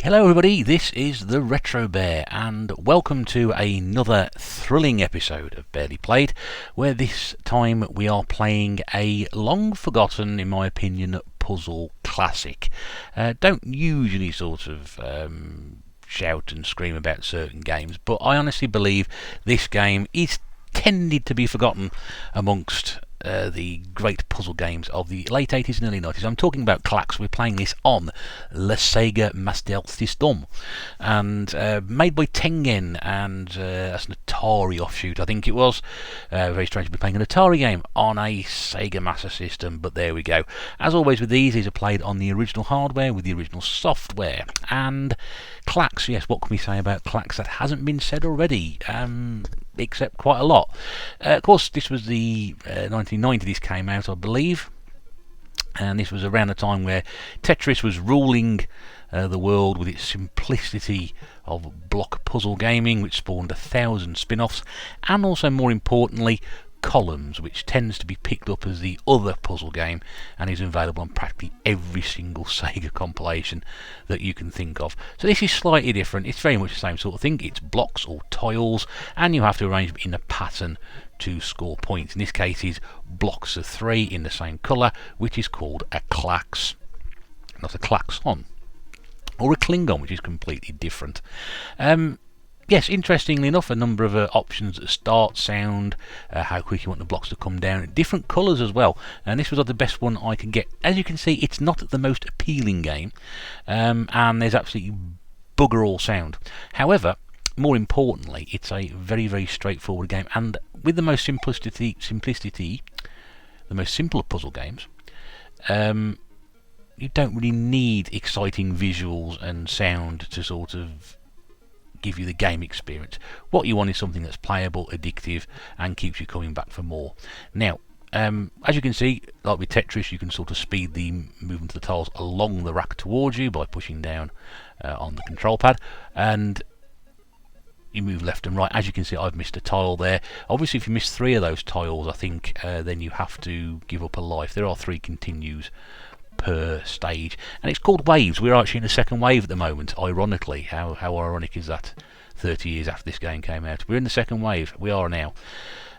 Hello everybody, this is the Retro Bear and welcome to another thrilling episode of Barely Played, where this time we are playing a long forgotten, in my opinion, puzzle classic. Don't usually sort of shout and scream about certain games, but I honestly believe this game is tended to be forgotten amongst the great puzzle games of the late 80s and early 90s. I'm talking about Klax. We're playing this on the Sega Master System, and made by Tengen, and that's an Atari offshoot, I think it was. Very strange to be playing an Atari game on a Sega Master System, but there we go. As always with these are played on the original hardware with the original software. And Klax, yes, what can we say about Klax that hasn't been said already? Except quite a lot. Of course, this was the 1990 this came out, I believe, and this was around the time where Tetris was ruling the world with its simplicity of block puzzle gaming, which spawned 1,000 spin-offs, and also, more importantly, Columns, which tends to be picked up as the other puzzle game and is available on practically every single Sega compilation that you can think of. So this is slightly different. It's very much the same sort of thing. It's blocks or tiles, and you have to arrange them in a pattern to score points. In this case, is blocks of 3 in the same colour, which is called a Klax, not a klaxon, or a Klingon, which is completely different. Yes, interestingly enough, a number of options at start, sound, how quick you want the blocks to come down, different colours as well, and this was the best one I could get. As you can see, it's not the most appealing game, and there's absolutely bugger all sound. However, more importantly, it's a very, very straightforward game, and with the most simplicity, the most simple of puzzle games, you don't really need exciting visuals and sound to sort of give you the game experience. What you want is something that's playable, addictive, and keeps you coming back for more. Now, as you can see, like with Tetris, you can sort of speed the movement of the tiles along the rack towards you by pushing down on the control pad, and you move left and right. As you can see, I've missed a tile there. Obviously, if you miss 3 of those tiles, I think then you have to give up a life. There are 3 continues per stage, and it's called waves. We're actually in the second wave at the moment, ironically. How ironic is that? 30 years after this game came out, we're in the second wave. We are now,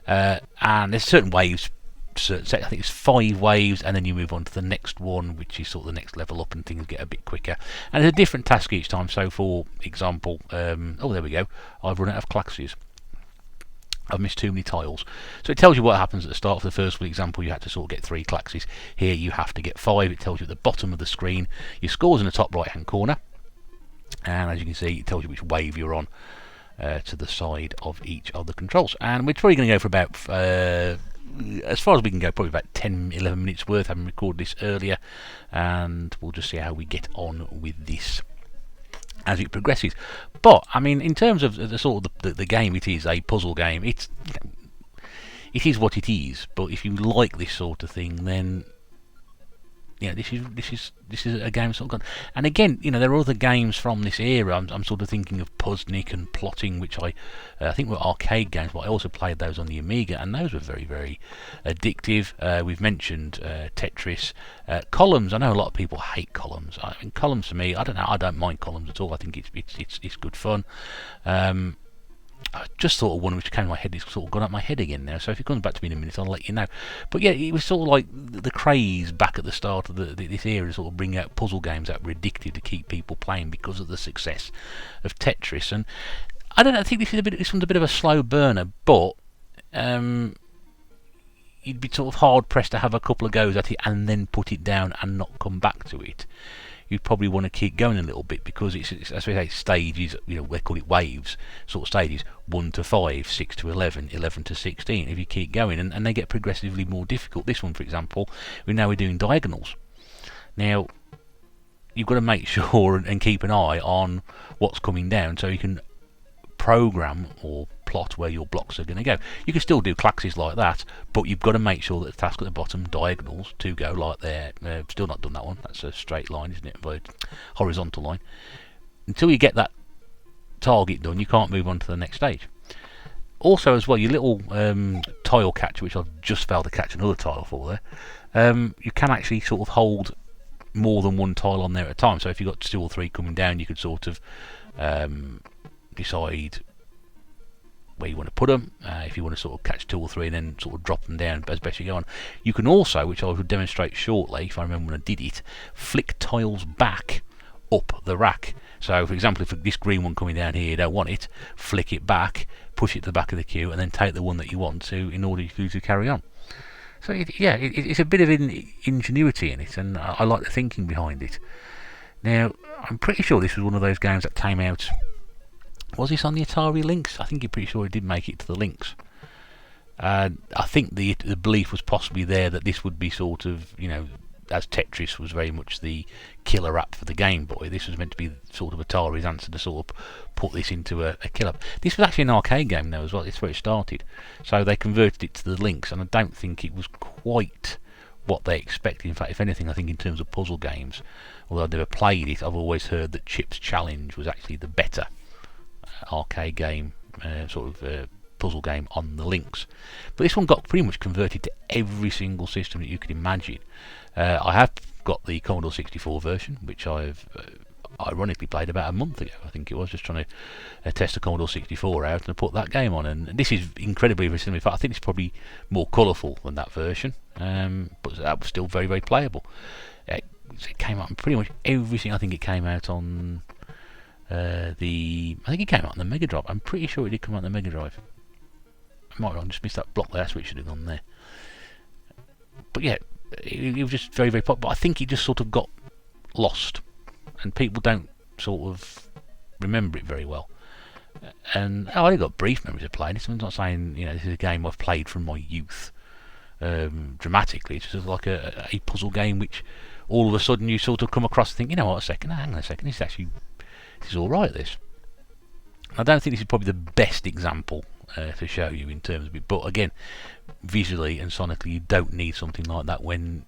and there's certain waves, I think it's 5 waves, and then you move on to the next one, which is sort of the next level up, and things get a bit quicker, and there's a different task each time. So for example, oh, there we go, I've run out of Klaxes. I've missed too many tiles. So it tells you what happens at the start. For the first example, you had to sort of get 3 Klaxes. Here you have to get 5. It tells you at the bottom of the screen your scores in the top right hand corner, and as you can see, it tells you which wave you're on to the side of each of the controls. And we're probably going to go for about as far as we can go, probably about 10-11 minutes worth. I haven't recorded this earlier, and we'll just see how we get on with this as it progresses. But I mean, in terms of the sort of the game, it is a puzzle game. It's, you know, it is what it is. But if you like this sort of thing, then yeah, this is a game sort of gone. And again, you know, there are other games from this era. I'm sort of thinking of Puzznik and Plotting, which I think were arcade games, but I also played those on the Amiga, and those were very, very addictive. We've mentioned Tetris, Columns. I know a lot of people hate Columns. I mean, Columns for me, I don't know. I don't mind Columns at all. I think it's good fun. I just thought of one which came to my head. It's sort of gone up my head again now. So if it comes back to me in a minute, I'll let you know. But yeah, it was sort of like the craze back at the start of this era to sort of bring out puzzle games that were addictive to keep people playing because of the success of Tetris. And I don't know. I think this one's a bit of a slow burner, but you'd be sort of hard pressed to have a couple of goes at it and then put it down and not come back to it. You'd probably want to keep going a little bit, because it's as we say, stages, you know, they call it waves, sort of stages, 1 to 5, 6 to 11, 11 to 16, if you keep going, and they get progressively more difficult. This one, for example, we're doing diagonals. Now, you've got to make sure and keep an eye on what's coming down, so you can program or plot where your blocks are going to go. You can still do Klaxes like that, but you've got to make sure that the task at the bottom, diagonals, to go like there. Still not done that one. That's a straight line, isn't it? By horizontal line. Until you get that target done, you can't move on to the next stage. Also, as well, your little tile catcher, which I've just failed to catch another tile for there. You can actually sort of hold more than one tile on there at a time. So if you've got 2 or 3 coming down, you could sort of decide where you want to put them. If you want to sort of catch 2 or 3 and then sort of drop them down as best you go on. You can also, which I will demonstrate shortly, if I remember when I did it, flick tiles back up the rack. So for example, if this green one coming down here, you don't want it, flick it back, push it to the back of the queue, and then take the one that you want to in order for you to carry on. So it's a bit of ingenuity in it, and I like the thinking behind it. Now, I'm pretty sure this was one of those games that came out. Was this on the Atari Lynx? I think you're pretty sure it did make it to the Lynx. I think the belief was possibly there that this would be sort of, as Tetris was very much the killer app for the Game Boy, this was meant to be sort of Atari's answer to sort of put this into a killer app. This was actually an arcade game though as well, it's where it started. So they converted it to the Lynx, and I don't think it was quite what they expected. In fact, if anything, I think in terms of puzzle games, although I've never played it, I've always heard that Chip's Challenge was actually the better arcade game, puzzle game on the Lynx. But this one got pretty much converted to every single system that you could imagine. I have got the Commodore 64 version, which I've ironically played about a month ago. I think it was just trying to test the Commodore 64 out and put that game on. And this is incredibly very similar. In fact, I think it's probably more colourful than that version, but that was still very, very playable. It came out on pretty much everything. I think it came out on I think it came out on the Mega Drive. I'm pretty sure it did come out on the Mega Drive. I might have just missed that block there. That's what it should have gone there. But yeah, it was just very, very popular. But I think it just sort of got lost, and people don't sort of remember it very well. And I only got brief memories of playing it. I'm not saying this is a game I've played from my youth dramatically. It's just like a puzzle game which all of a sudden you sort of come across and think, hang on a second, this is all right. This. I don't think this is probably the best example to show you in terms of it, but again, visually and sonically, you don't need something like that when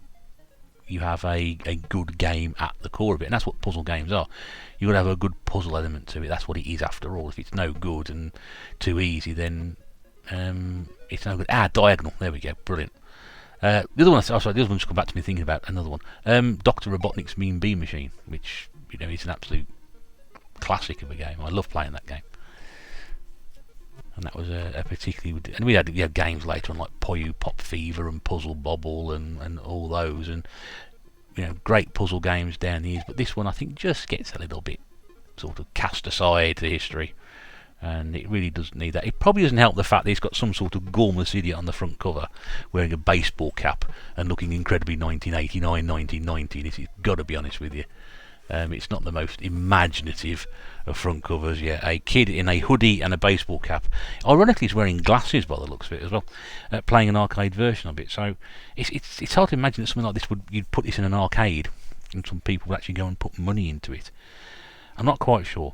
you have a good game at the core of it, and that's what puzzle games are. You've got to have a good puzzle element to it. That's what it is after all. If it's no good and too easy, then it's no good. Diagonal. There we go. Brilliant. The other one, the other one just come back to me thinking about another one. Dr. Robotnik's Mean Bean Machine, which is an absolute classic of a game. I love playing that game. And that was a particularly... And we had games later on like Poyu Pop Fever and Puzzle Bobble and all those, and great puzzle games down the years. But this one I think just gets a little bit sort of cast aside to history, and it really doesn't need that. It probably doesn't help the fact that it's got some sort of gormless idiot on the front cover wearing a baseball cap and looking incredibly 1989, 1990. This has got to be honest with you. It's not the most imaginative of front covers yet. A kid in a hoodie and a baseball cap. Ironically, he's wearing glasses by the looks of it as well, playing an arcade version of it. So it's hard to imagine that something like this you'd put this in an arcade, and some people would actually go and put money into it. I'm not quite sure.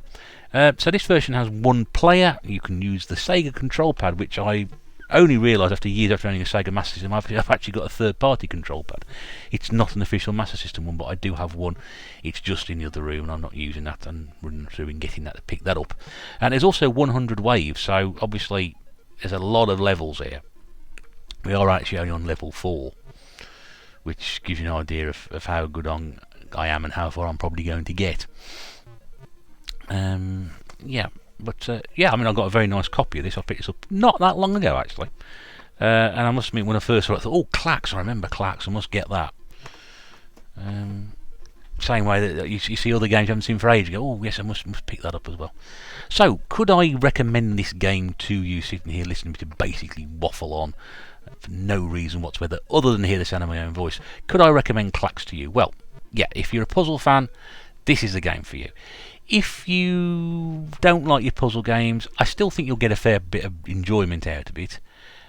So this version has one player. You can use the Sega control pad, which I only realised after years after owning a Sega Master System, I've actually got a third-party control pad. It's not an official Master System one, but I do have one. It's just in the other room, and I'm not using that and running through and getting that to pick that up. And there's also 100 waves, so obviously there's a lot of levels here. We are actually only on level 4, which gives you an idea of how good I am and how far I'm probably going to get. But I mean, I got a very nice copy of this. I picked this up not that long ago, actually. And I must admit, when I first saw it, I thought, oh, Klax, I remember Klax, I must get that. Same way that you see other games you haven't seen for ages, you go, oh, yes, I must pick that up as well. So, could I recommend this game to you sitting here listening to me to basically waffle on for no reason whatsoever, other than hear the sound of my own voice? Could I recommend Klax to you? Well, yeah, if you're a puzzle fan, this is the game for you. If you don't like your puzzle games, I still think you'll get a fair bit of enjoyment out of it.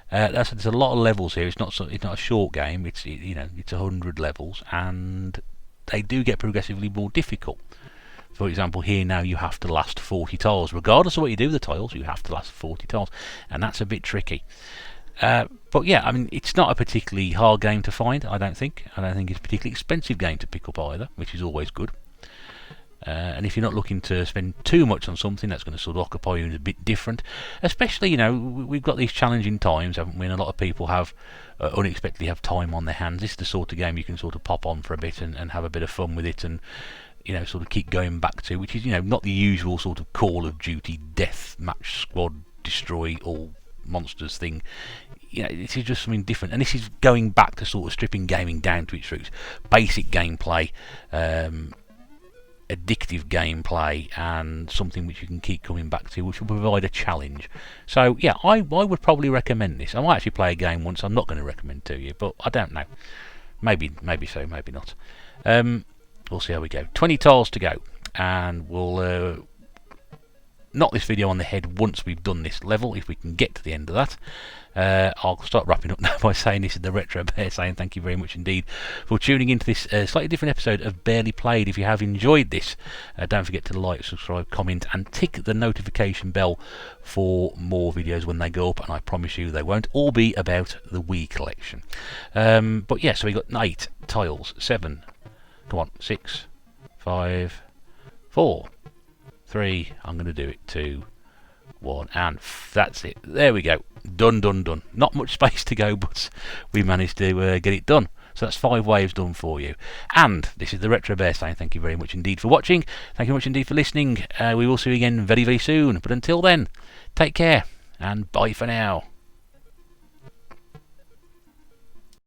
There's a lot of levels here. It's not a short game. It's 100 levels, and they do get progressively more difficult. For example, here now you have to last 40 tiles, regardless of what you do with the tiles. You have to last 40 tiles, and that's a bit tricky. But yeah, I mean, it's not a particularly hard game to find. I don't think it's a particularly expensive game to pick up either, which is always good. And if you're not looking to spend too much on something that's going to sort of occupy you and is a bit different, especially, we've got these challenging times, haven't we? And a lot of people have unexpectedly have time on their hands. This is the sort of game you can sort of pop on for a bit and have a bit of fun with it, and sort of keep going back to, which is not the usual sort of Call of Duty death match squad destroy all monsters thing. This is just something different, and this is going back to sort of stripping gaming down to its roots, basic gameplay, addictive gameplay, and something which you can keep coming back to, which will provide a challenge. So yeah, I would probably recommend this. I might actually play a game once. I'm not going to recommend to you, but I don't know. Maybe so, maybe not. We'll see how we go. 20 tiles to go, and we'll knock this video on the head once we've done this level, if we can get to the end of that. I'll start wrapping up now by saying this is the Retro Bear saying thank you very much indeed for tuning into this slightly different episode of Barely Played. If you have enjoyed this, don't forget to like, subscribe, comment, and tick the notification bell for more videos when they go up, and I promise you they won't all be about the Wii collection. But yeah, so we got 8 tiles, 7, come on, 6, 5, 4, 3, I'm going to do it, 2, 1, and that's it. There we go. Done. Not much space to go, but we managed to get it done. So that's 5 waves done for you. And this is the Retro Bear saying thank you very much indeed for watching. Thank you very much indeed for listening. We will see you again very, very soon. But until then, take care and bye for now.